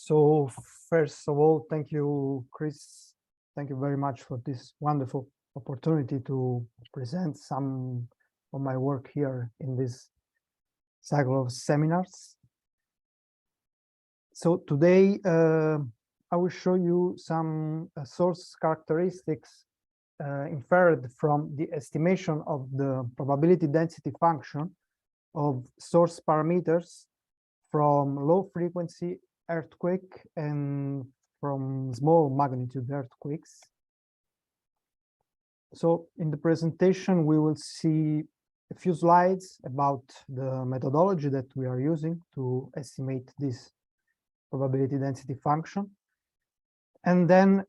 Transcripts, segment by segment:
So first of all, thank you, Chris. Thank you very much for this wonderful opportunity to present some of my work here in this cycle of seminars. So today I will show you some source characteristics inferred from the estimation of the probability density function of source parameters from low frequency earthquake and from small magnitude earthquakes. So in the presentation, we will see a few slides about the methodology that we are using to estimate this probability density function. And then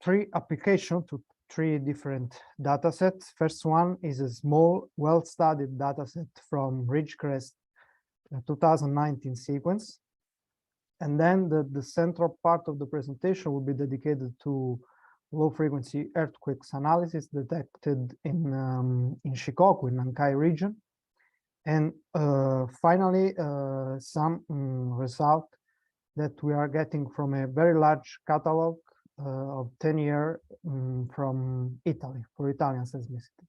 three applications to three different data sets. First one is a small, well-studied data set from Ridgecrest 2019 sequence. And then the central part of the presentation will be dedicated to low-frequency earthquakes analysis detected in Shikoku, in Nankai region. And finally, some result that we are getting from a very large catalog of 10-year from Italy, for Italian seismicity.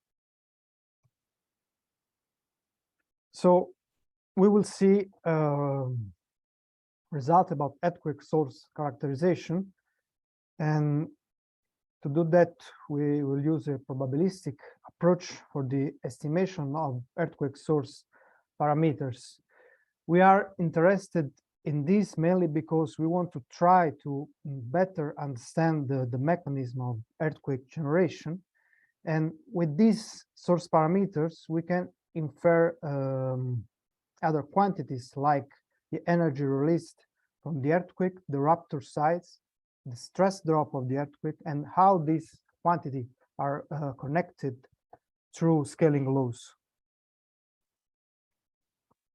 So we will see result about earthquake source characterization. And to do that, we will use a probabilistic approach for the estimation of earthquake source parameters. We are interested in this mainly because we want to try to better understand the mechanism of earthquake generation. And with these source parameters, we can infer other quantities like the energy released from the earthquake, the rupture size, the stress drop of the earthquake, and how these quantities are connected through scaling laws.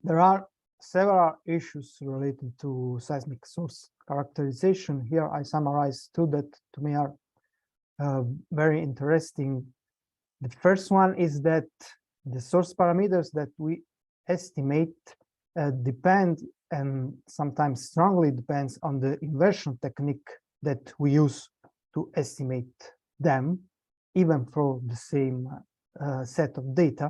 There are several issues related to seismic source characterization. Here I summarize two that to me are very interesting. The first one is that the source parameters that we estimate depend, and sometimes strongly depends, on the inversion technique that we use to estimate them, even for the same set of data.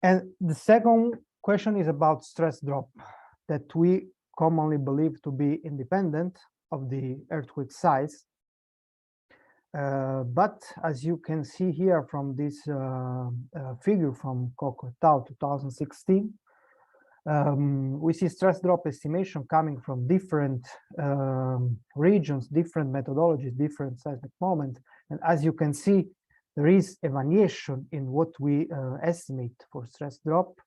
And the second question is about stress drop, that we commonly believe to be independent of the earthquake size. But as you can see here from this figure from Coco et al. 2016, we see stress drop estimation coming from different regions, different methodologies, different seismic moment. And as you can see, there is a variation in what we estimate for stress drop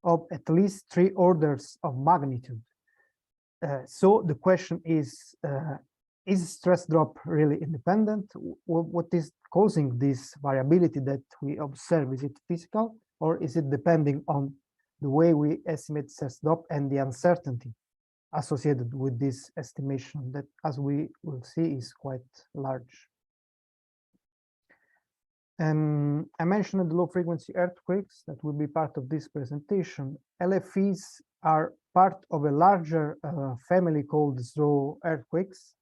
of at least 3 orders of magnitude. So the question is stress drop really independent? What is causing this variability that we observe? Is it physical, or is it depending on the way we estimate stress drop and the uncertainty associated with this estimation that, as we will see, is quite large? I mentioned the low-frequency earthquakes that will be part of this presentation. LFEs are part of a larger family called slow earthquakes.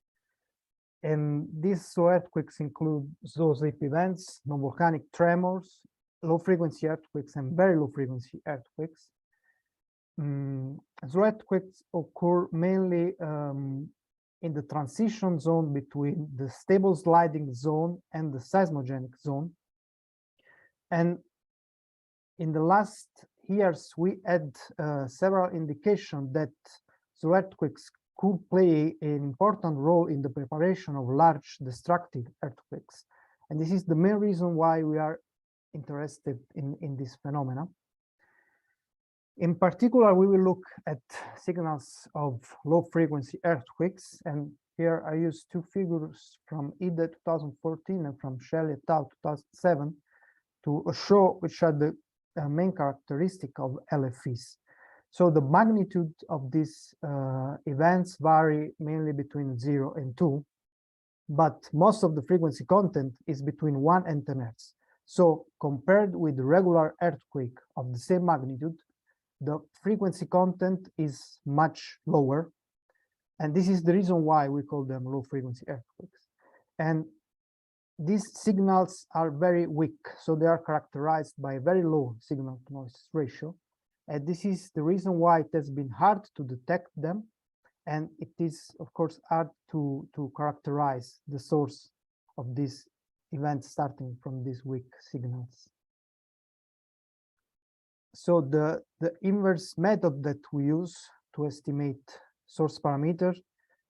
And these slow earthquakes include slow slip events, non-volcanic tremors, low-frequency earthquakes, and very low-frequency earthquakes. Slow earthquakes occur mainly in the transition zone between the stable sliding zone and the seismogenic zone. And in the last years, we had several indications that slow earthquakes could play an important role in the preparation of large destructive earthquakes. And this is the main reason why we are interested in this phenomena. In particular, we will look at signals of low-frequency earthquakes. And here I use two figures from IDE 2014 and from Shelley et al. 2007 to show which are the main characteristic of LFEs. So the magnitude of these events vary mainly between 0 and 2, but most of the frequency content is between 1 and 10 Hz. So compared with the regular earthquake of the same magnitude, the frequency content is much lower. And this is the reason why we call them low frequency earthquakes. And these signals are very weak, so they are characterized by a very low signal to noise ratio. And this is the reason why it has been hard to detect them. And it is, of course, hard to characterize the source of these events starting from these weak signals. So the inverse method that we use to estimate source parameters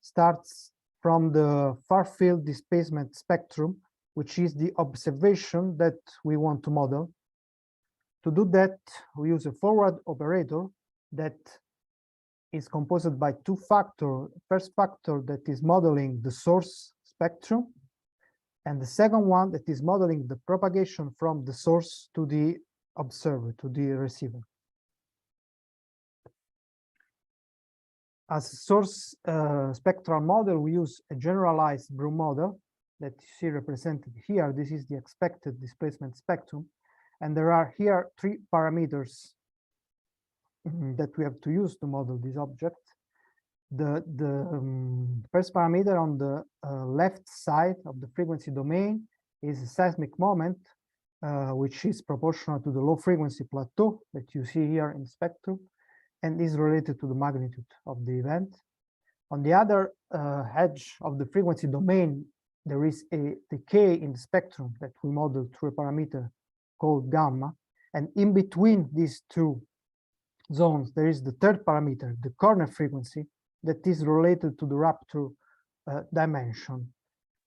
starts from the far-field displacement spectrum, which is the observation that we want to model. To do that, we use a forward operator that is composed by two factors. First factor that is modeling the source spectrum, and the second one that is modeling the propagation from the source to the observer, to the receiver. As a source spectral model, we use a generalized Broom model that you see represented here. This is the expected displacement spectrum. And there are here three parameters that we have to use to model this object. The first parameter on the left side of the frequency domain is a seismic moment, which is proportional to the low frequency plateau that you see here in the spectrum, and is related to the magnitude of the event. On the other edge of the frequency domain, there is a decay in the spectrum that we model through a parameter called gamma. And in between these two zones, there is the third parameter, the corner frequency, that is related to the rupture dimension.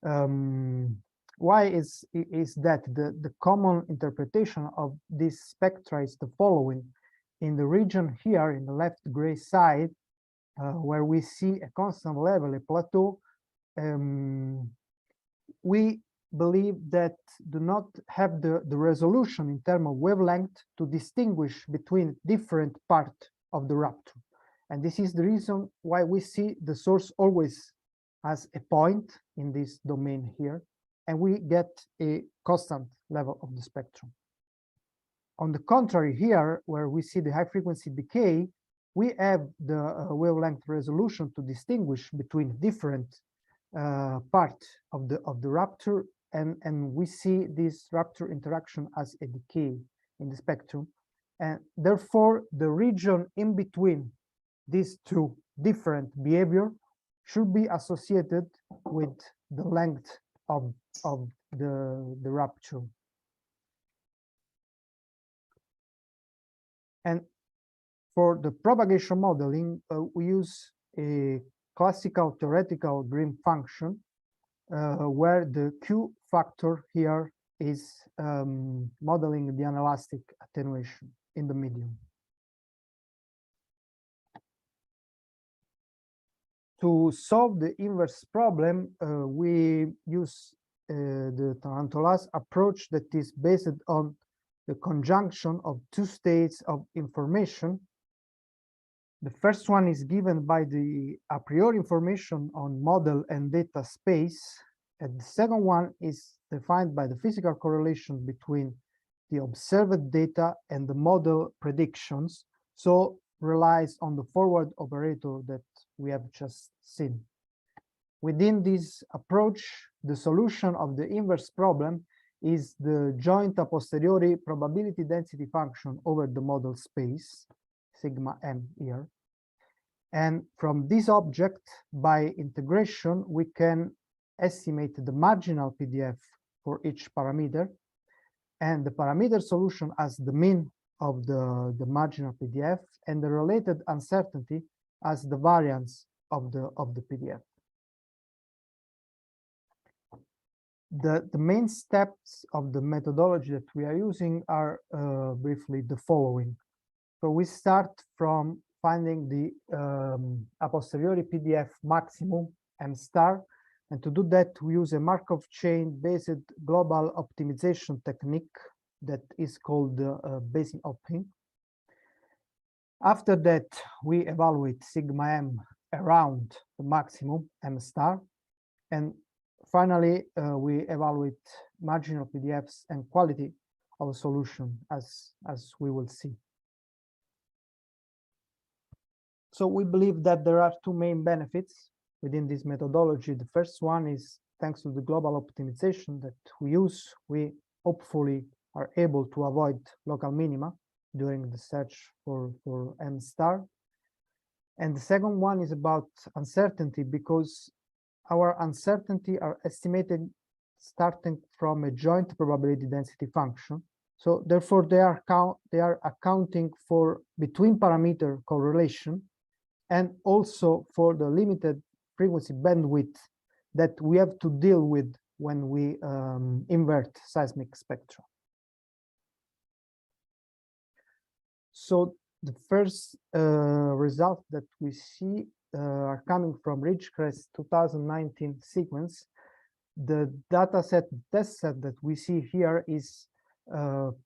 Why is that? The common interpretation of this spectra is the following. In the region here, in the left gray side, where we see a constant level, a plateau, we believe that do not have the resolution in terms of wavelength to distinguish between different parts of the rupture. And this is the reason why we see the source always as a point in this domain here, and we get a constant level of the spectrum. On the contrary, here, where we see the high frequency decay, we have the wavelength resolution to distinguish between different parts of the rupture, and we see this rupture interaction as a decay in the spectrum. And therefore, the region in between these two different behavior should be associated with the length of the rupture. And for the propagation modeling, we use a classical theoretical Green function where the Q factor here is modeling the inelastic attenuation in the medium. To solve the inverse problem, we use the Tarantolas approach that is based on the conjunction of two states of information. The first one is given by the a priori information on model and data space, and the second one is defined by the physical correlation between the observed data and the model predictions, so relies on the forward operator that we have just seen. Within this approach, the solution of the inverse problem is the joint a posteriori probability density function over the model space, sigma m here. And from this object, by integration, we can estimate the marginal PDF for each parameter, and the parameter solution as the mean of the marginal PDF, and the related uncertainty as the variance of the PDF. The main steps of the methodology that we are using are briefly the following. So we start from finding the a posteriori PDF maximum M star, and to do that we use a Markov chain based global optimization technique that is called Bayesian opting. After that, we evaluate sigma m around the maximum M star, and finally we evaluate marginal PDFs and quality of a solution as we will see. So we believe that there are two main benefits within this methodology. The first one is thanks to the global optimization that we use, we hopefully are able to avoid local minima during the search for M star. And the second one is about uncertainty, because our uncertainty are estimated starting from a joint probability density function. So therefore, they are accounting for between parameter correlation and also for the limited frequency bandwidth that we have to deal with when we invert seismic spectra. So the first result that we see are coming from Ridgecrest 2019 sequence. The dataset, test set that we see here is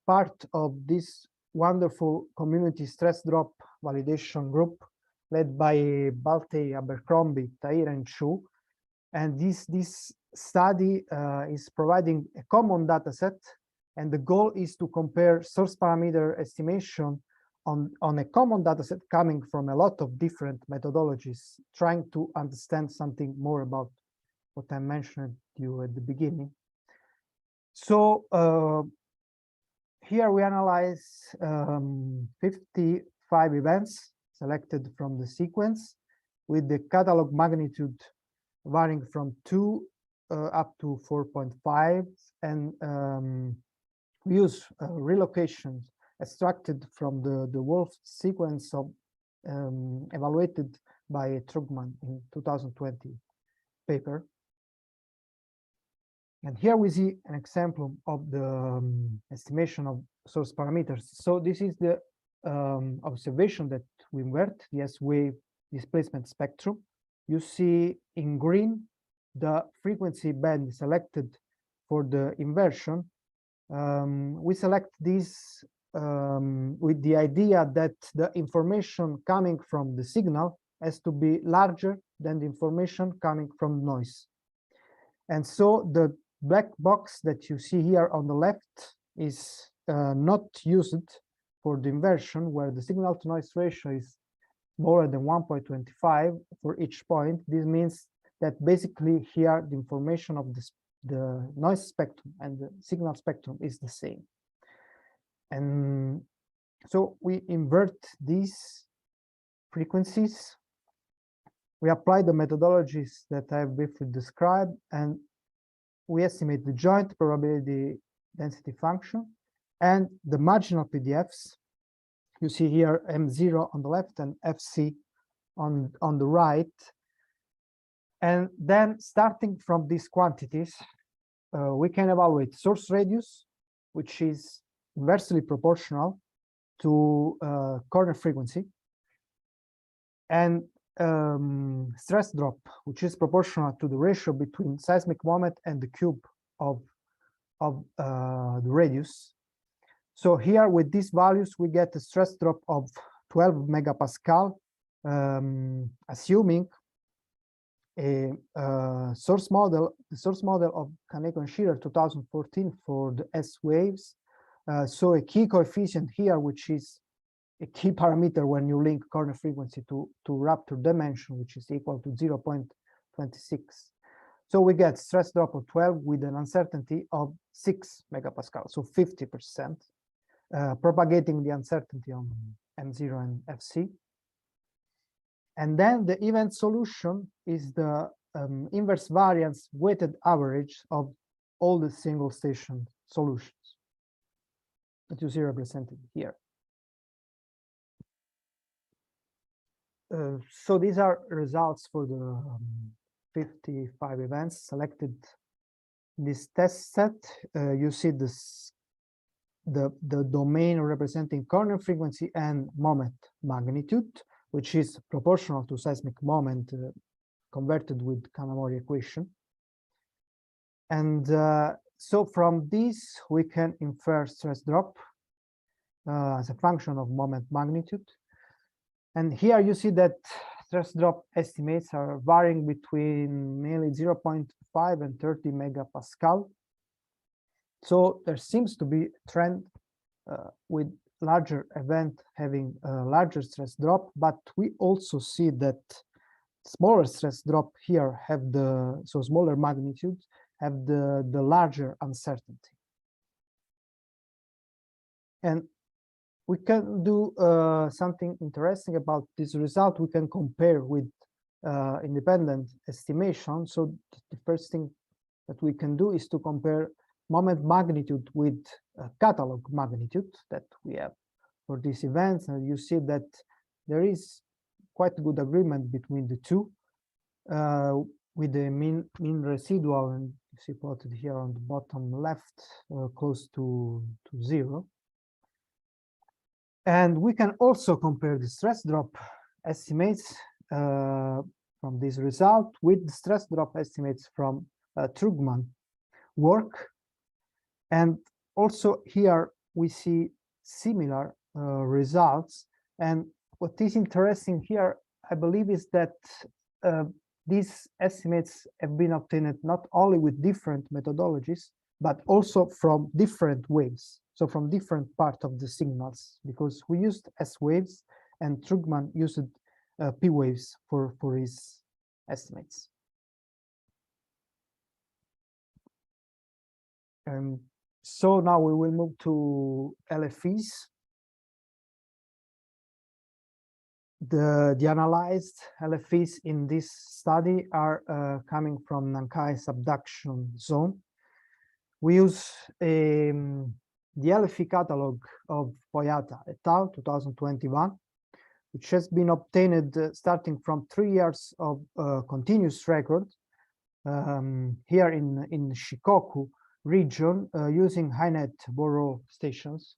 part of this wonderful community stress drop validation group led by Baltey, Abercrombie, Tahir, and Chu. And this study is providing a common dataset, and the goal is to compare source parameter estimation on a common dataset coming from a lot of different methodologies, trying to understand something more about what I mentioned to you at the beginning. So here we analyze 55 events selected from the sequence with the catalog magnitude varying from 2 up to 4.5, and we use relocations extracted from the Wolf sequence of evaluated by Trugman in 2020 paper. And here we see an example of the estimation of source parameters. So this is the observation that we invert, the S-wave displacement spectrum. You see in green the frequency band selected for the inversion. We select this with the idea that the information coming from the signal has to be larger than the information coming from noise. And so the black box that you see here on the left is not used for the inversion, where the signal to noise ratio is more than 1.25 for each point. This means that basically here the information of the noise spectrum and the signal spectrum is the same. And so we invert these frequencies. We apply the methodologies that I have briefly described, and we estimate the joint probability density function and the marginal PDFs. You see here M0 on the left and FC on the right. And then starting from these quantities, we can evaluate source radius, which is inversely proportional to corner frequency, and stress drop, which is proportional to the ratio between seismic moment and the cube of the radius. So here with these values, we get a stress drop of 12 megapascal, assuming a source model, the source model of Kaneko and Shearer 2014 for the S waves. So a key coefficient here, which is a key parameter when you link corner frequency to Raptor dimension, which is equal to 0.26. So we get stress drop of 12 with an uncertainty of 6 megapascal, so 50%, propagating the uncertainty on M0 and FC. And then the event solution is the inverse variance weighted average of all the single station solutions that you see represented here. So these are results for the 55 events selected in this test set. You see this, the domain representing corner frequency and moment magnitude, which is proportional to seismic moment converted with Kanamori equation. And so from this, we can infer stress drop as a function of moment magnitude. And here you see that stress drop estimates are varying between mainly 0.5 and 30 megapascal. So there seems to be a trend with larger event having a larger stress drop, but we also see that smaller stress drop here have the, so smaller magnitudes have the larger uncertainty. And we can do something interesting about this result. We can compare with independent estimation. So the first thing that we can do is to compare moment magnitude with catalog magnitude that we have for these events. And you see that there is quite good agreement between the two, with the mean residual, and you see plotted here on the bottom left, close to 0. And we can also compare the stress drop estimates from this result with the stress drop estimates from Trugman work. And also here we see similar results. And what is interesting here, I believe, is that these estimates have been obtained not only with different methodologies, but also from different waves. So from different part of the signals, because we used S waves and Trugman used P waves for his estimates. And so now we will move to LFEs. The analyzed LFEs in this study are coming from Nankai subduction zone. We use the LFE catalog of Poyata et al. 2021, which has been obtained starting from 3 years of continuous record here in Shikoku region using HiNet borrow stations.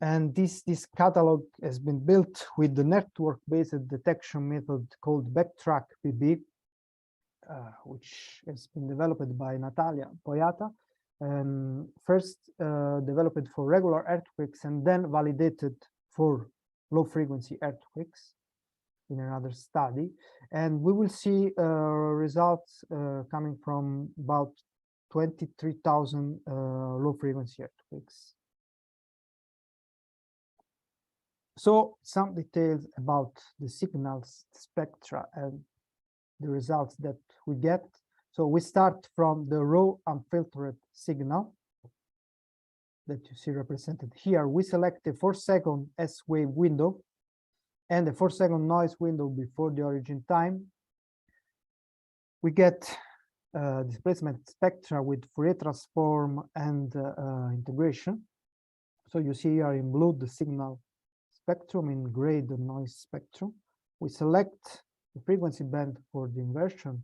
And this catalog has been built with the network-based detection method called Backtrack PB, which has been developed by Natalia Poyata. First developed for regular earthquakes and then validated for low-frequency earthquakes in another study. And we will see results coming from about 23,000 low-frequency earthquakes. So some details about the signals spectra and the results that we get. So we start from the raw unfiltered signal that you see represented here. We select a 4-second S-wave window and a 4-second noise window before the origin time. We get displacement spectra with Fourier transform and integration. So you see here in blue the signal spectrum, in gray the noise spectrum. We select the frequency band for the inversion,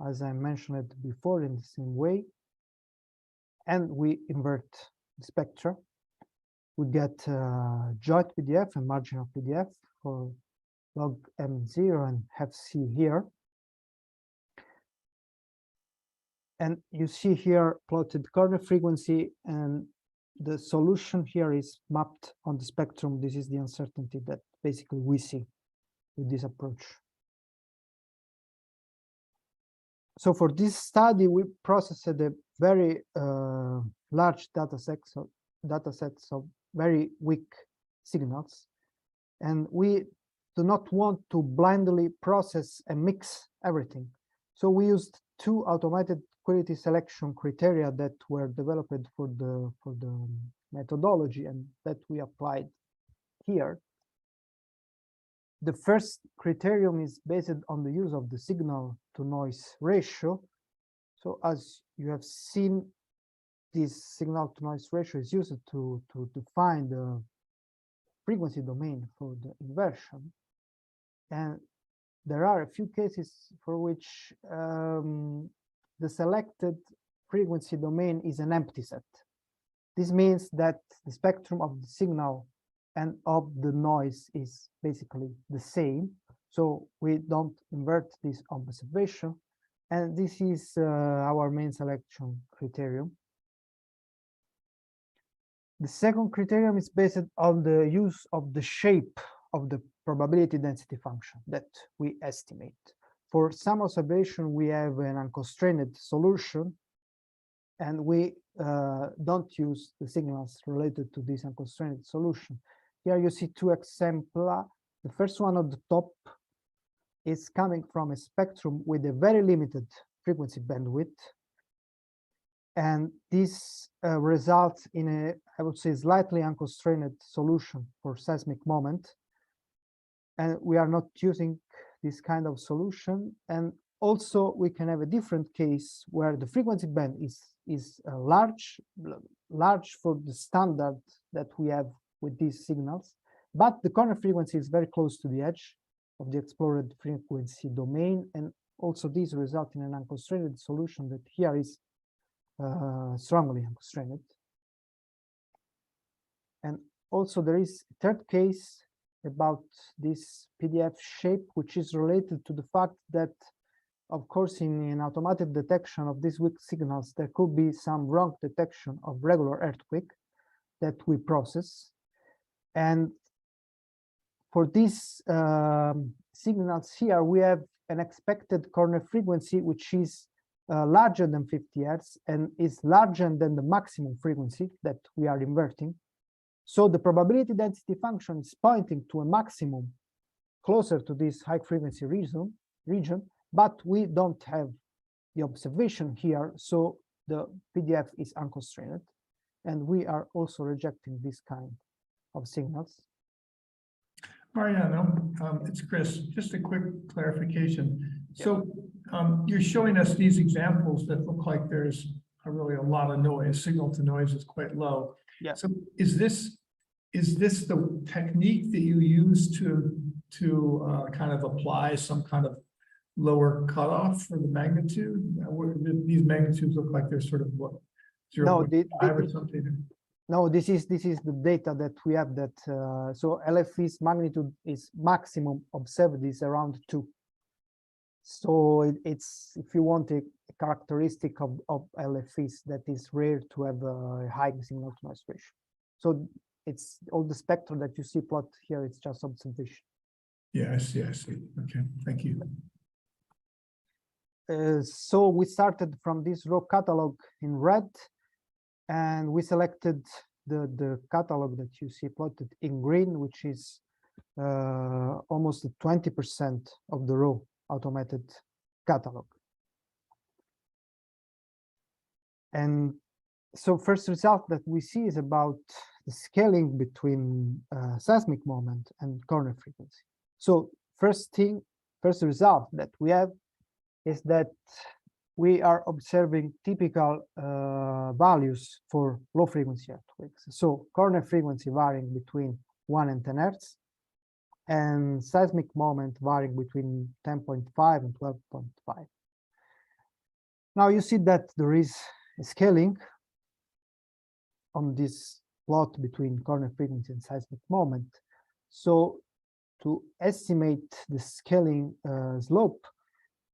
as I mentioned it before, in the same way, and we invert the spectra. We get joint PDF and marginal PDF for log M0 and fc here. And you see here plotted corner frequency, and the solution here is mapped on the spectrum. This is the uncertainty that basically we see with this approach. So for this study, we processed a very large data sets of very weak signals. And we do not want to blindly process and mix everything. So we used 2 automated quality selection criteria that were developed for the methodology and that we applied here. The first criterion is based on the use of the signal to noise ratio. So as you have seen, this signal to noise ratio is used to define the frequency domain for the inversion. And there are a few cases for which the selected frequency domain is an empty set. This means that the spectrum of the signal and of the noise is basically the same. So we don't invert this observation. And this is our main selection criterion. The second criterion is based on the use of the shape of the probability density function that we estimate. For some observation, we have an unconstrained solution, and we don't use the signals related to this unconstrained solution. Here you see 2 examples. The first one at the top is coming from a spectrum with a very limited frequency bandwidth. And this results in a, I would say, slightly unconstrained solution for seismic moment. And we are not using this kind of solution. And also we can have a different case where the frequency band is large for the standard that we have with these signals, but the corner frequency is very close to the edge of the explored frequency domain. And also these result in an unconstrained solution that here is strongly unconstrained. And also there is a third case about this PDF shape, which is related to the fact that, of course, in an automatic detection of these weak signals, there could be some wrong detection of regular earthquake that we process. And for these signals here, we have an expected corner frequency, which is larger than 50 Hz and is larger than the maximum frequency that we are inverting. So the probability density function is pointing to a maximum closer to this high frequency region, but we don't have the observation here, so the PDF is unconstrained, and we are also rejecting this kind of signals. Mariano, it's Chris. Just a quick clarification. So you're showing us these examples that look like there's really a lot of noise. Signal to noise is quite low. Yeah. So is this the technique that you use to kind of apply some kind of lower cutoff for the magnitude? These magnitudes look like they're sort of what, 0.5 or something. No, this is the data that we have, that so LFE's magnitude is maximum observed is around 2. So it's, if you want, a characteristic of LFEs that is rare to have a high signal to noise ratio. So it's all the spectrum that you see plot here, it's just observation. Yeah, I see. Okay, thank you. So we started from this raw catalog in red, and we selected the catalog that you see plotted in green, which is almost 20% of the raw automated catalog. And so first result that we see is about the scaling between seismic moment and corner frequency. So first result that we have is that we are observing typical values for low frequency earthquakes. So corner frequency varying between 1 and 10 Hz, and seismic moment varying between 10.5 and 12.5. Now you see that there is a scaling on this plot between corner frequency and seismic moment. So to estimate the scaling slope,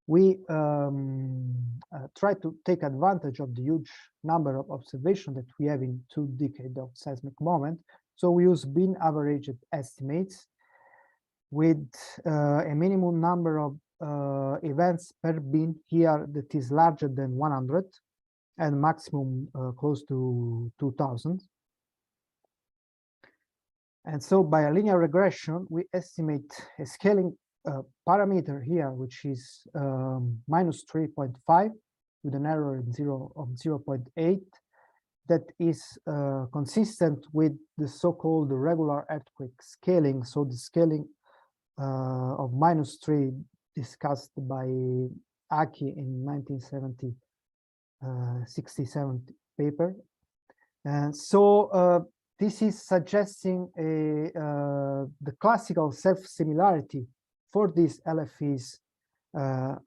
we try to take advantage of the huge number of observations that we have in 2 decades of seismic moment. So we use bin averaged estimates with a minimum number of events per bin here that is larger than 100 and maximum close to 2000. And so by a linear regression, we estimate a scaling parameter here, which is minus 3.5 with an error of 0.8, that is consistent with the so-called regular earthquake scaling. So the scaling of minus 3 discussed by Aki in 1967 paper. And so this is suggesting the classical self-similarity for these LFEs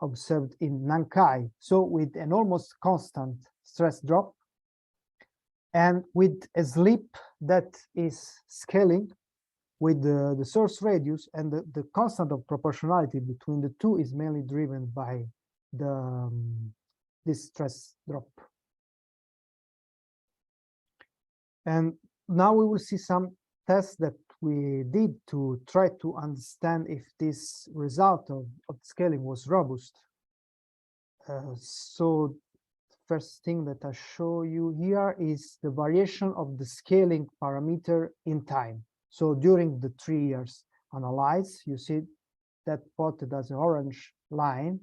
observed in Nankai. So with an almost constant stress drop and with a slip that is scaling with the source radius, and the constant of proportionality between the two is mainly driven by this stress drop. And now we will see some tests that we did to try to understand if this result of scaling was robust. So first thing that I show you here is the variation of the scaling parameter in time. So during the 3 years analyzed, you see that plotted as an orange line.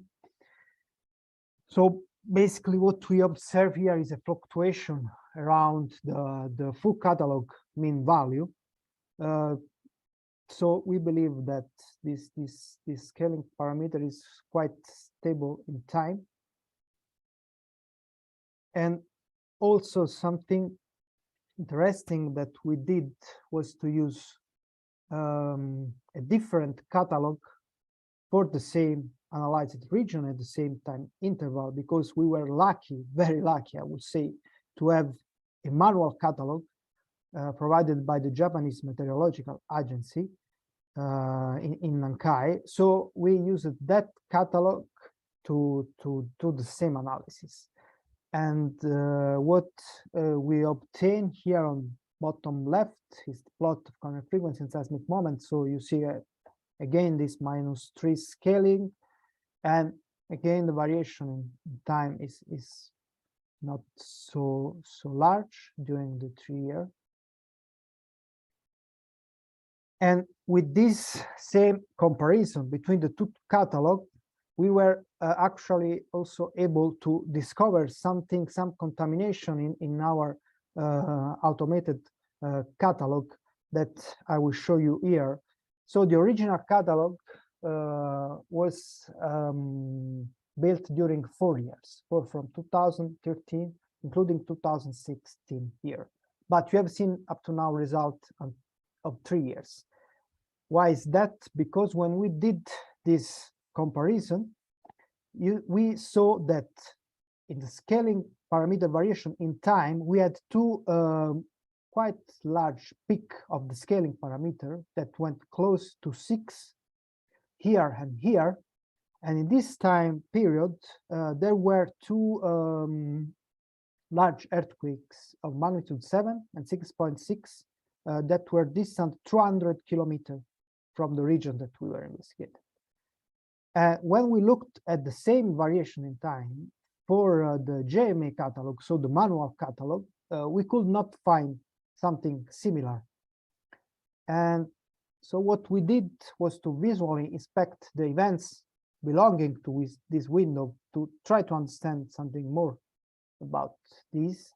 So basically what we observe here is a fluctuation around the full catalog mean value. So we believe that this scaling parameter is quite stable in time. And also something interesting that we did was to use a different catalog for the same analyzed region at the same time interval, because we were lucky, very lucky, I would say, to have a manual catalog provided by the Japanese Meteorological Agency in Nankai. So we used that catalog to do the same analysis. And what we obtain here on bottom left is the plot of corner frequency and seismic moment. So you see again this -3 scaling, and again the variation in time is not so large during the 3 year. And with this same comparison between the two catalogs, we were actually also able to discover some contamination in our automated catalog that I will show you here. So the original catalog was built during 4 years, from 2013, including 2016 here. But you have seen up to now result of 3 years. Why is that? Because when we did this comparison, we saw that in the scaling parameter variation in time, we had two quite large peak of the scaling parameter that went close to 6 here and here. And in this time period, there were two large earthquakes of magnitude 7 and 6.6 that were distant 200 kilometers from the region that we were investigating. When we looked at the same variation in time for the JMA catalog, so the manual catalog, we could not find something similar. And so what we did was to visually inspect the events belonging to this window to try to understand something more about these.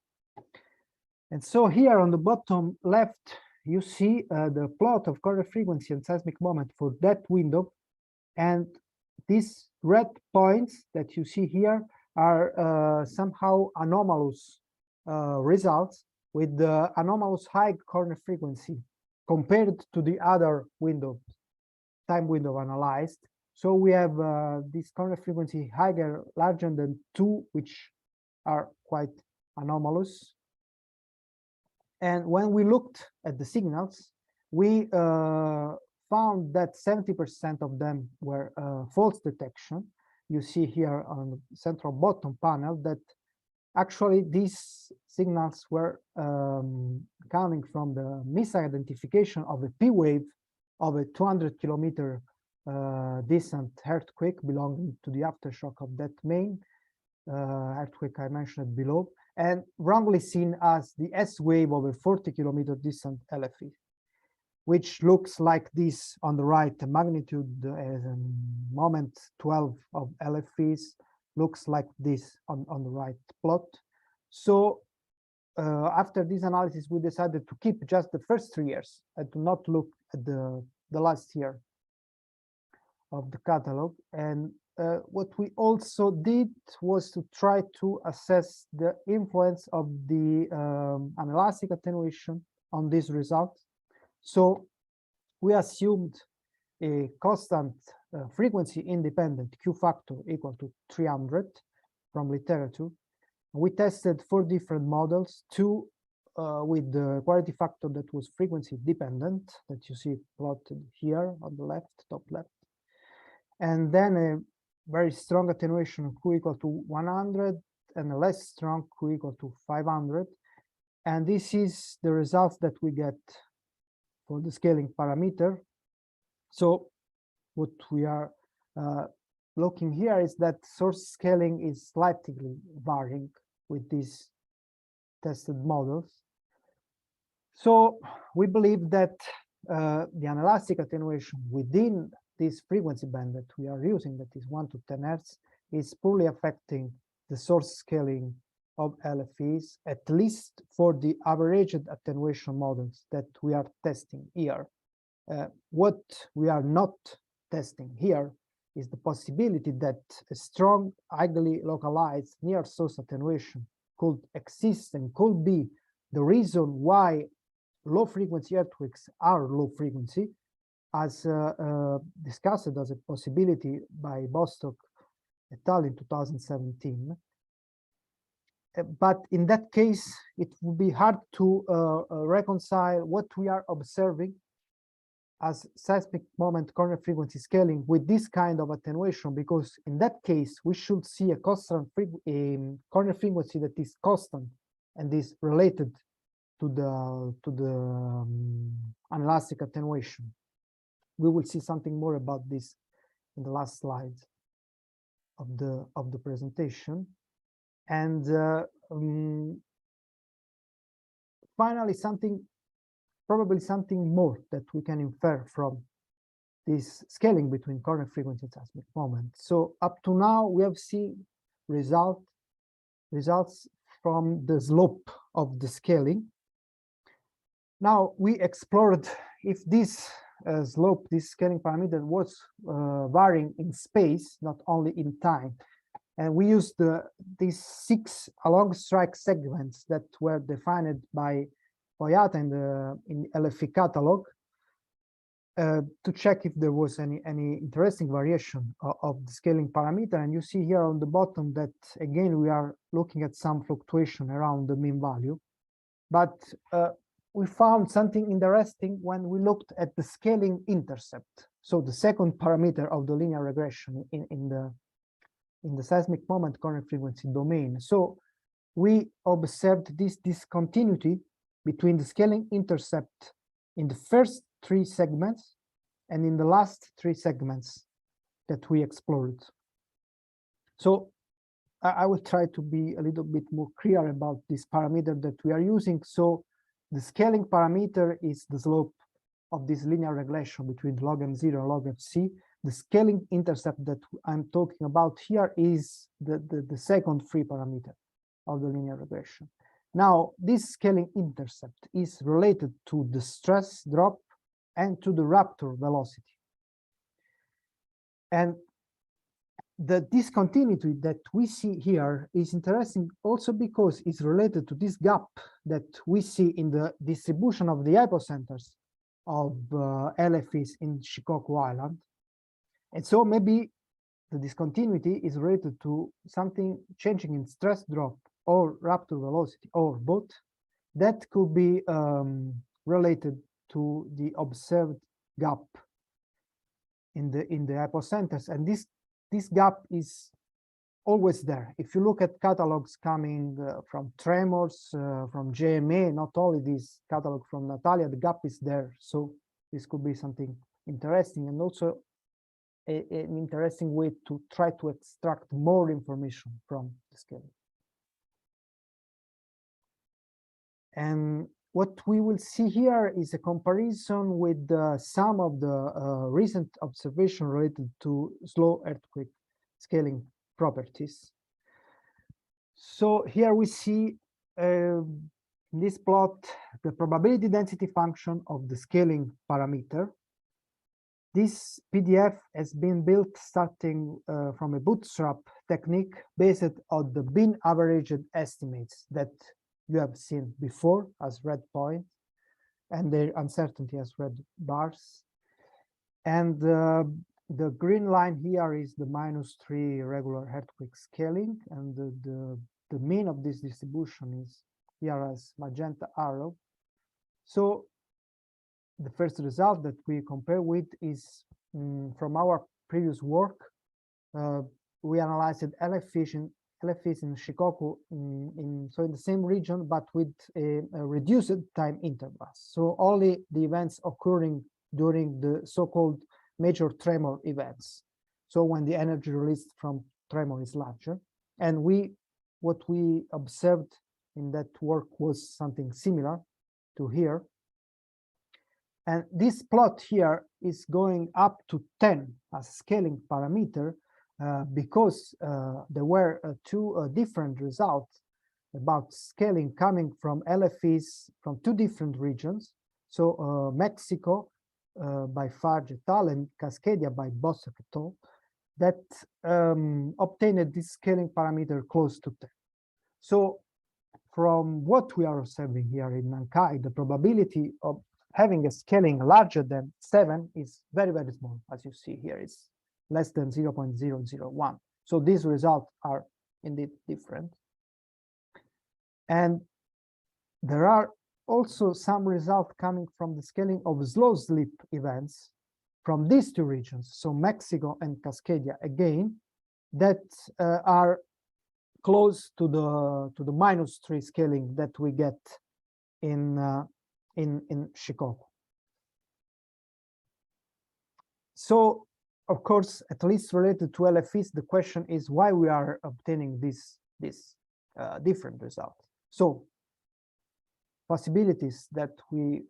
And so here on the bottom left, you see the plot of corner frequency and seismic moment for that window. And these red points that you see here are somehow anomalous results with the anomalous high corner frequency compared to the other window, time window analyzed. So we have this corner frequency larger than 2, which are quite anomalous. And when we looked at the signals, we found that 70% of them were false detection. You see here on the central bottom panel that actually these signals were coming from the misidentification of a P wave of a 200 kilometer distant earthquake belonging to the aftershock of that main earthquake I mentioned below, and wrongly seen as the S wave of a 40 kilometer distant LFE, which looks like this on the right. The magnitude moment 12 of LFEs looks like this on the right plot. So after this analysis, we decided to keep just the first 3 years and to not look at the last year of the catalog. And what we also did was to try to assess the influence of the anelastic attenuation on these results. So we assumed a constant frequency independent Q factor equal to 300 from literature. We tested 4 different models, 2 with the quality factor that was frequency dependent, that you see plotted here on the left, top left. And then a very strong attenuation Q equal to 100 and a less strong Q equal to 500. And this is the results that we get for the scaling parameter. So what we are looking here is that source scaling is slightly varying with these tested models. So we believe that the anelastic attenuation within this frequency band that we are using, that is 1 to 10 Hertz, is poorly affecting the source scaling of LFEs, at least for the averaged attenuation models that we are testing here. What we are not testing here is the possibility that a strong, highly localized near source attenuation could exist and could be the reason why low frequency earthquakes are low frequency, as discussed as a possibility by Bostock et al. In 2017. But in that case, it would be hard to reconcile what we are observing as seismic moment corner frequency scaling with this kind of attenuation, because in that case, we should see a constant corner frequency that is constant and is related to the anelastic attenuation. We will see something more about this in the last slides of the presentation. And finally, probably something more that we can infer from this scaling between corner frequency and seismic moment. So up to now, we have seen results from the slope of the scaling. Now we explored if this slope, this scaling parameter, was varying in space, not only in time. And we used these 6 along strike segments that were defined by Poyat in LFE catalog to check if there was any interesting variation of the scaling parameter. And you see here on the bottom that, again, we are looking at some fluctuation around the mean value. But we found something interesting when we looked at the scaling intercept. So the second parameter of the linear regression in the seismic moment corner frequency domain. So we observed this discontinuity between the scaling intercept in the first 3 segments and in the last 3 segments that we explored. So I will try to be a little bit more clear about this parameter that we are using. So the scaling parameter is the slope of this linear regression between log M0 and log FC. The scaling intercept that I'm talking about here is the second free parameter of the linear regression. Now, this scaling intercept is related to the stress drop and to the rupture velocity. And the discontinuity that we see here is interesting also because it's related to this gap that we see in the distribution of the hypocenters of LFEs in Shikoku Island. And so maybe the discontinuity is related to something changing in stress drop or rupture velocity, or both. That could be related to the observed gap in the hypocenters, and this gap is always there. If you look at catalogs coming from Tremors, from JMA, not only this catalog from Natalia, the gap is there. So this could be something interesting, and also an interesting way to try to extract more information from the scaling. And what we will see here is a comparison with some of the recent observation related to slow earthquake scaling properties. So here we see in this plot the probability density function of the scaling parameter. This PDF has been built starting from a bootstrap technique based on the bin averaged estimates that you have seen before as red points, and their uncertainty as red bars. And the green line here is the -3 regular earthquake scaling, and the mean of this distribution is here as magenta arrow. So the first result that we compare with is from our previous work. We analyzed LFEs in Shikoku so in the same region, but with a reduced time intervals. So only the events occurring during the so-called major tremor events. So when the energy released from tremor is larger. And what we observed in that work was something similar to here. And this plot here is going up to 10 as a scaling parameter because there were two different results about scaling coming from LFEs from two different regions. So Mexico by Farge et al. And Cascadia by Bossak et al. That obtained this scaling parameter close to 10. So from what we are observing here in Nankai, the probability of having a scaling larger than 7 is very, very small. As you see here, it's less than 0.001. So these results are indeed different. And there are also some results coming from the scaling of slow slip events from these two regions, so Mexico and Cascadia again, that are close to the -3 scaling that we get in Shikoku. So, of course, at least related to LFEs, the question is why we are obtaining this different result. So, possibilities that we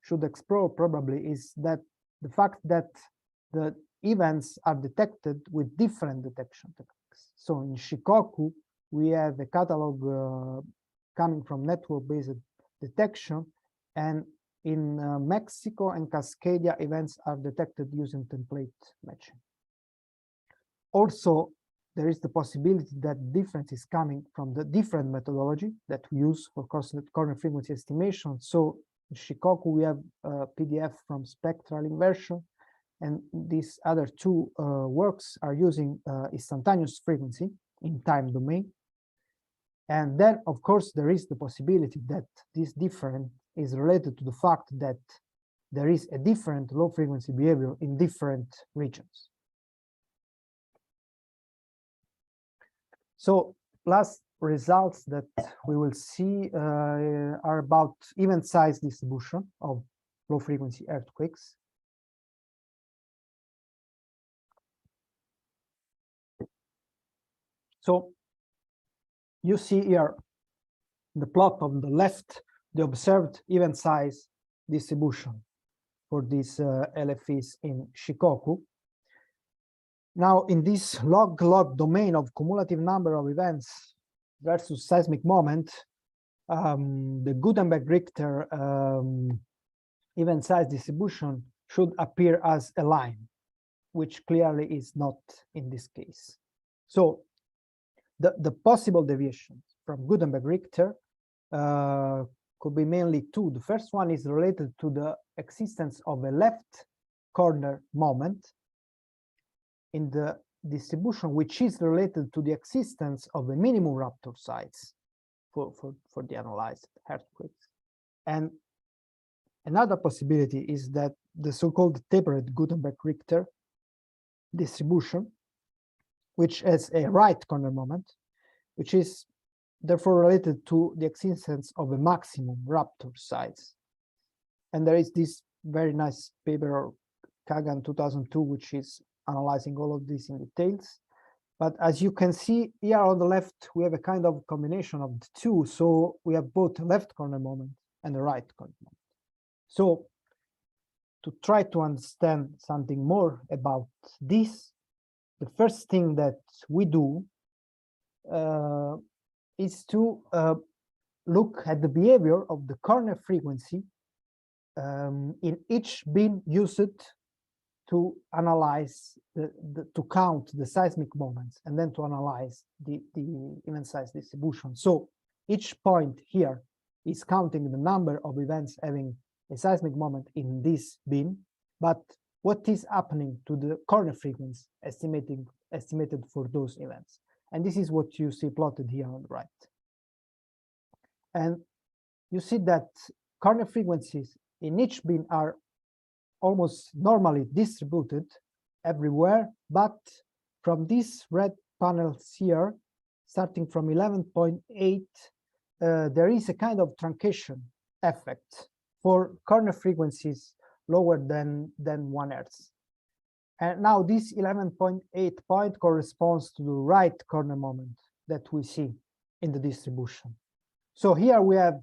should explore probably is that the fact that the events are detected with different detection techniques. So in Shikoku, we have a catalog coming from network-based detection, and in Mexico and Cascadia, events are detected using template matching. Also, there is the possibility that difference is coming from the different methodology that we use for corner frequency estimation. So in Shikoku, we have PDF from spectral inversion, and these other two works are using instantaneous frequency in time domain. And then, of course, there is the possibility that this difference is related to the fact that there is a different low frequency behavior in different regions. So last results that we will see are about event size distribution of low frequency earthquakes. So you see here the plot on the left, the observed event size distribution for these LFEs in Shikoku. Now, in this log-log domain of cumulative number of events versus seismic moment, the Gutenberg-Richter event size distribution should appear as a line, which clearly is not in this case. So the possible deviations from Gutenberg-Richter could be mainly two. The first one is related to the existence of a left corner moment in the distribution, which is related to the existence of a minimum rupture size for the analyzed earthquakes. And another possibility is that the so-called tapered Gutenberg-Richter distribution, which has a right corner moment, which is therefore related to the existence of a maximum rupture size. And there is this very nice paper, Kagan 2002, which is analyzing all of this in details. But as you can see here on the left, we have a kind of combination of the two. So we have both a left corner moment and a right corner moment. So to try to understand something more about this, the first thing that we do is to look at the behavior of the corner frequency in each bin used to analyze, to count the seismic moments, and then to analyze the event size distribution. So each point here is counting the number of events having a seismic moment in this bin, but what is happening to the corner frequency estimated for those events. And this is what you see plotted here on the right. And you see that corner frequencies in each bin are almost normally distributed everywhere, but from these red panels here, starting from 11.8, there is a kind of truncation effect for corner frequencies lower than 1 Hz. And now this 11.8 point corresponds to the right corner moment that we see in the distribution. So here we have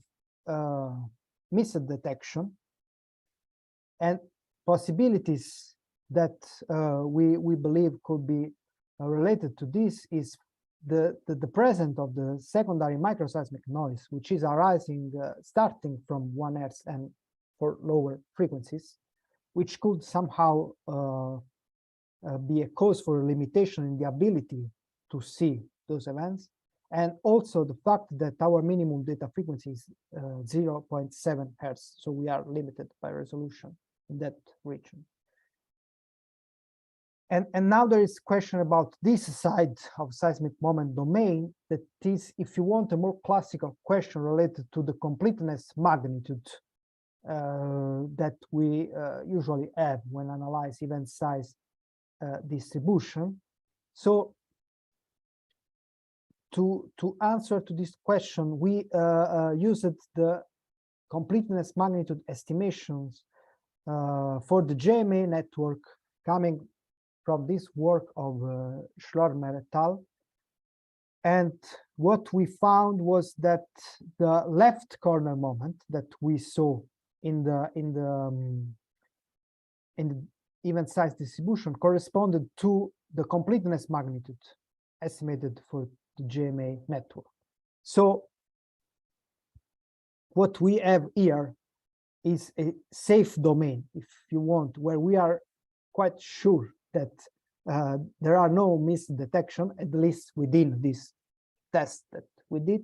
missed detection And possibilities that we believe could be related to this is the presence of the secondary microseismic noise, which is arising starting from 1 Hz and for lower frequencies, which could somehow be a cause for a limitation in the ability to see those events. And also the fact that our minimum data frequency is 0.7 Hz, so we are limited by resolution in that region. And now there is a question about this side of seismic moment domain, that is, if you want, a more classical question related to the completeness magnitude that we usually have when analyze event size distribution. So to answer to this question, we used the completeness magnitude estimations for the JMA network coming from this work of Schlormer et al. And what we found was that the left corner moment that we saw in the event size distribution corresponded to the completeness magnitude estimated for the JMA network. So what we have here is a safe domain, if you want, where we are quite sure that there are no misdetection, at least within this test that we did,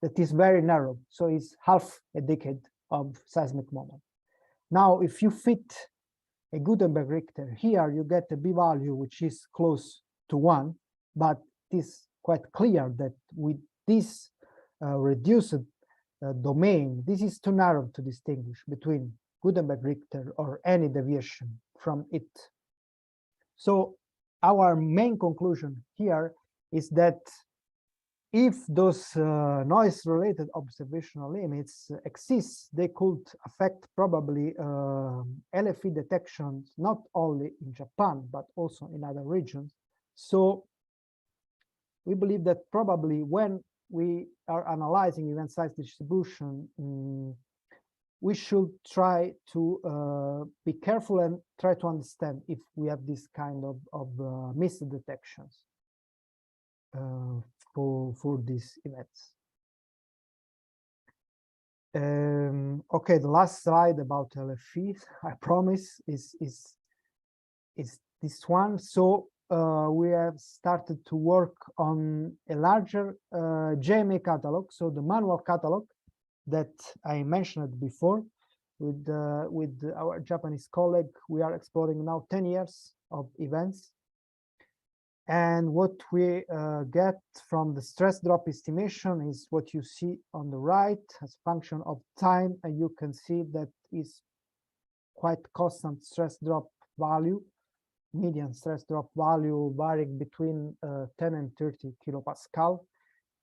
that is very narrow. So it's half a decade of seismic moment. Now, if you fit a Gutenberg Richter here, you get a b-value which is close to 1, but it is quite clear that with this reduced domain, this is too narrow to distinguish between Gutenberg Richter or any deviation from it. So our main conclusion here is that if those noise-related observational limits exist, they could affect probably LFE detections, not only in Japan, but also in other regions. So we believe that probably when we are analyzing event size distribution, we should try to be careful and try to understand if we have this kind of misdetections for these events. Okay, the last slide about LFE, I promise, is this one. So we have started to work on a larger JMA catalog, so the manual catalog that I mentioned before. With our Japanese colleague, we are exploring now 10 years of events. And what we get from the stress drop estimation is what you see on the right as a function of time, and you can see that is quite constant stress drop value, median stress drop value varying between 10 and 30 kilopascal.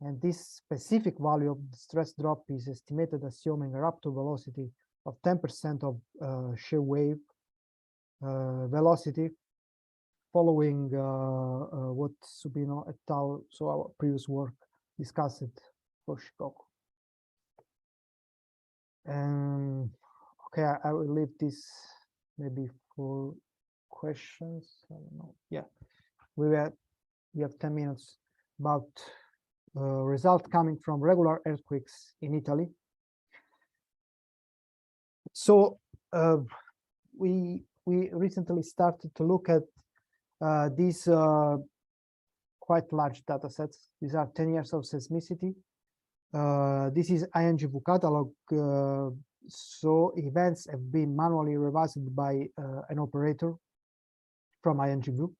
And this specific value of the stress drop is estimated assuming a rupture velocity of 10% of shear wave velocity, following what Supino et al., so our previous work, discussed for Shikoku. And okay, I will leave this maybe for questions. I don't know. Yeah, we have 10 minutes about result coming from regular earthquakes in Italy. So we recently started to look at these quite large data sets. These are 10 years of seismicity. This is INGV catalog. So events have been manually revised by an operator from INGV.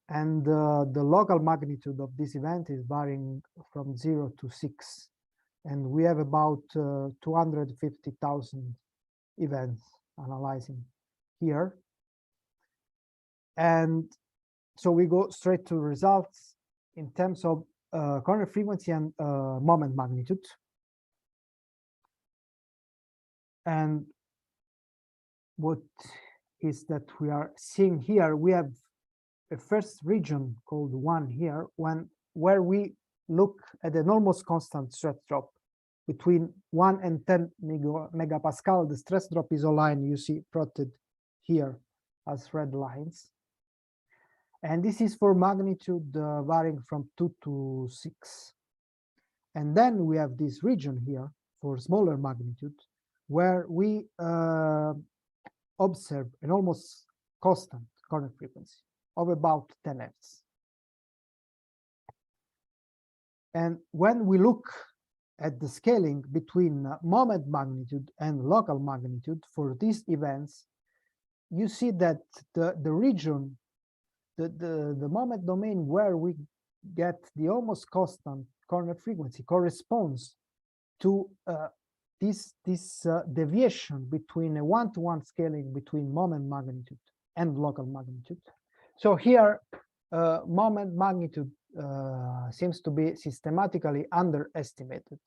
And the local magnitude of this event is varying from 0 to 6. And we have about 250,000 events analyzing here. And so we go straight to results in terms of corner frequency and moment magnitude. And what is that we are seeing here? We have a first region called 1 here, where we look at an almost constant stress drop between 1 and 10 megapascal, the stress drop is a line you see plotted here as red lines. And this is for magnitude varying from 2 to 6. And then we have this region here for smaller magnitude, where we observe an almost constant corner frequency of about 10 Hz. And when we look at the scaling between moment magnitude and local magnitude for these events, you see that the region, the moment domain where we get the almost constant corner frequency corresponds to this deviation between a one-to-one scaling between moment magnitude and local magnitude. So here, moment magnitude seems to be systematically underestimated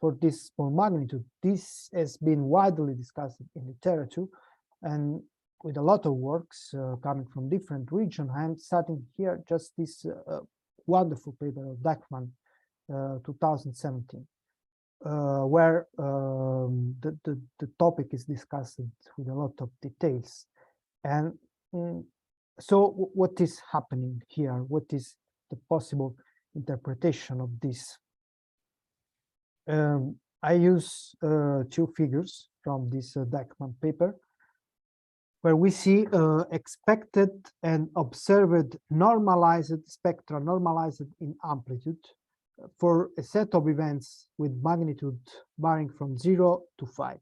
for this small magnitude. This has been widely discussed in literature and with a lot of works coming from different regions. And starting here, just this wonderful paper of Dachmann, 2017, where the topic is discussed with a lot of details. And so what is happening here? What is the possible interpretation of this? I use two figures from this Dachmann paper, where we see expected and observed normalized spectra, normalized in amplitude, for a set of events with magnitude varying from 0 to 5.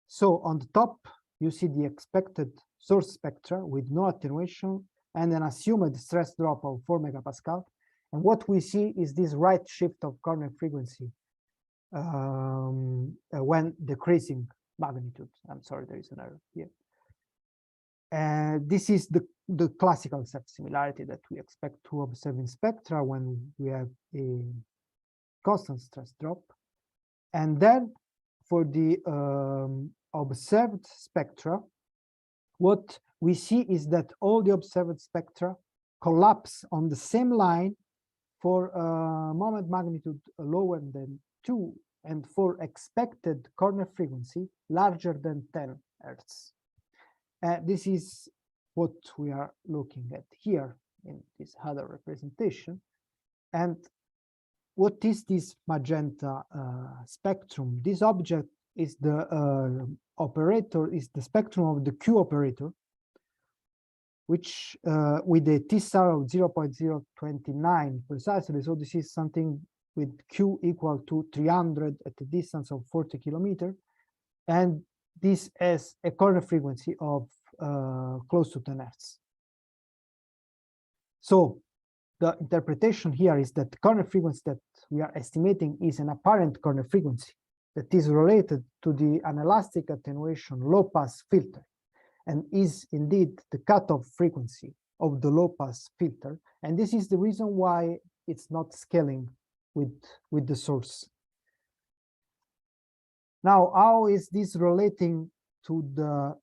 So on the top, you see the expected source spectra with no attenuation and an assumed stress drop of 4 megapascal. And what we see is this right shift of corner frequency when decreasing magnitude. I'm sorry, there is an error here. And this is the classical set similarity that we expect to observe in spectra when we have a constant stress drop. And then for the observed spectra, what we see is that all the observed spectra collapse on the same line for moment magnitude lower than 2 and for expected corner frequency larger than 10 Hz. This is what we are looking at here in this other representation. And what is this magenta spectrum? This object is the operator, is the spectrum of the Q operator, which with a T star of 0.029 precisely. So this is something with Q equal to 300 at a distance of 40 kilometers. And this has a corner frequency of close to 10 Hz. So the interpretation here is that the corner frequency that we are estimating is an apparent corner frequency that is related to the anelastic attenuation low-pass filter and is indeed the cutoff frequency of the low-pass filter. And this is the reason why it's not scaling with the source. Now, how is this relating to the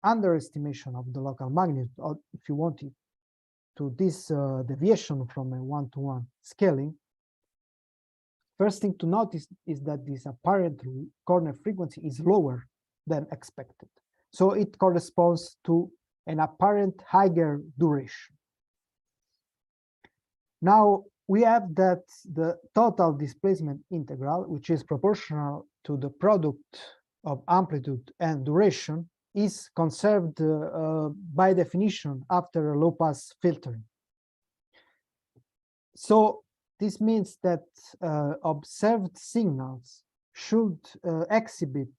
underestimation of the local magnitude, or if you want it, to this deviation from a one-to-one scaling? First thing to notice is that this apparent corner frequency is lower than expected. So it corresponds to an apparent higher duration. Now we have that the total displacement integral, which is proportional to the product of amplitude and duration, is conserved by definition after a low-pass filtering. So this means that observed signals should exhibit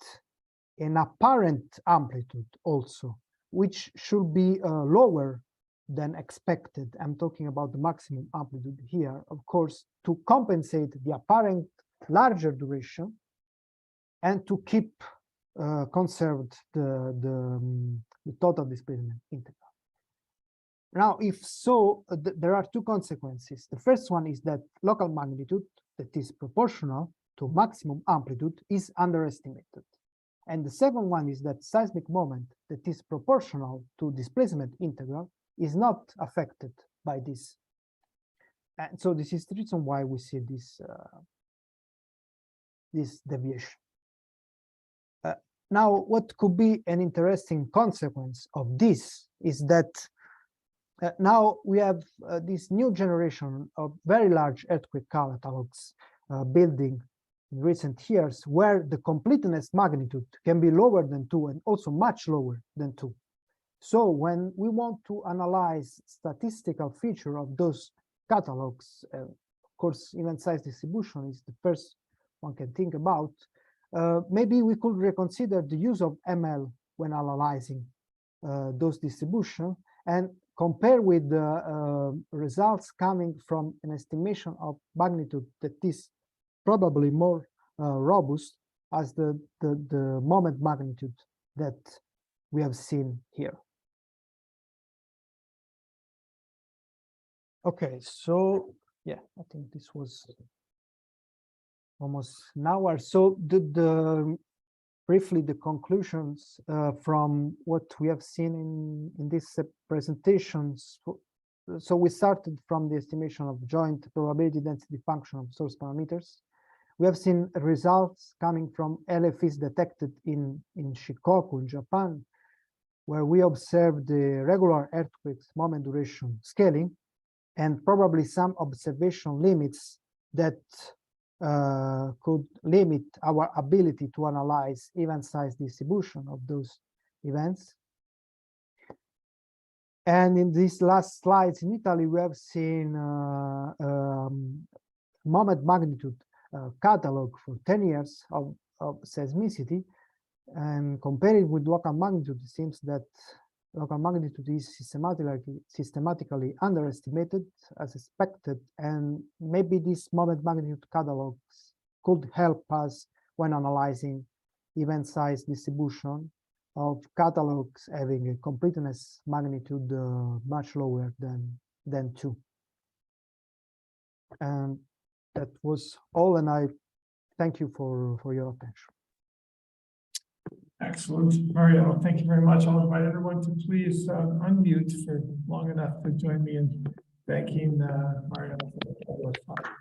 an apparent amplitude also, which should be lower than expected. I'm talking about the maximum amplitude here, of course, to compensate the apparent larger duration and to keep conserved the total displacement integral. Now, if so, there are two consequences. The first one is that local magnitude that is proportional to maximum amplitude is underestimated. And the second one is that seismic moment that is proportional to displacement integral is not affected by this. And so this is the reason why we see this this deviation. Now, what could be an interesting consequence of this is that now we have this new generation of very large earthquake catalogs building in recent years, where the completeness magnitude can be lower than 2 and also much lower than 2. So when we want to analyze statistical feature of those catalogs, of course, event size distribution is the first one can think about. Maybe we could reconsider the use of ML when analyzing those distributions and compare with the results coming from an estimation of magnitude that is probably more robust as the moment magnitude that we have seen here. Okay, so yeah, I think this was almost an hour. So briefly the conclusions from what we have seen in these presentations. So we started from the estimation of joint probability density function of source parameters. We have seen results coming from LFEs detected in Shikoku in Japan, where we observed the regular earthquakes moment duration scaling, and probably some observation limits that could limit our ability to analyze event size distribution of those events. And in these last slides in Italy, we have seen moment magnitude catalog for 10 years of seismicity, and compared with local magnitude, it seems that local magnitude is systematically underestimated as expected, and maybe this moment magnitude catalogs could help us when analyzing event size distribution of catalogs having a completeness magnitude much lower than 2. And that was all, and I thank you for your attention. Excellent, Mariano. Thank you very much. I'll invite everyone to please unmute for long enough to join me in thanking Mariano for the talk.